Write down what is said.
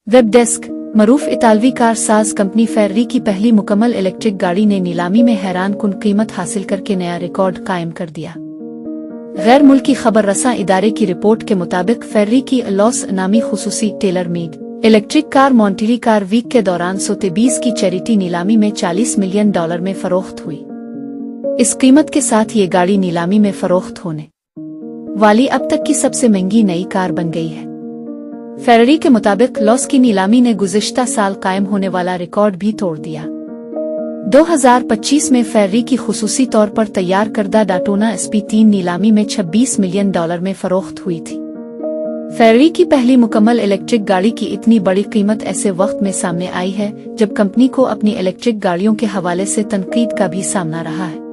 Web desk. मरूफ इतालवी car साज company ferry की पहली मुकम्मल इलेक्ट्रिक गाड़ी ने नीलामी में हैरान कुन कीमत हासिल करके नया रिकॉर्ड कायम कर दिया। गैर मुल्की खबर रसां इदारे की रिपोर्ट के मुताबिक फेर्री की लॉस नामी खुसूसी tailor made electric car Monterey car week के दौरान सोतेबीस की चैरिटी नीलामी में $40 मिलियन में फरोख्त हुई। इस कीमत के साथ ये गाड़ी नीलामी में फरोख्त होने वाली अब तक की सबसे महंगी नई कार बन गई है। फेर्री के मुताबिक लॉस की नीलामी ने गुज़िश्ता साल कायम होने वाला रिकॉर्ड भी तोड़ दिया। 2025 में फेर्री की खुसूसी तौर पर तैयार करदा डाटोना SP3 नीलामी में $26 मिलियन में फरोख्त हुई थी। फेर्री की पहली मुकम्मल इलेक्ट्रिक गाड़ी की इतनी बड़ी कीमत ऐसे वक्त में सामने आई है जब कंपनी को अपनी इलेक्ट्रिक गाड़ियों के हवाले से तनकीद का भी सामना रहा है।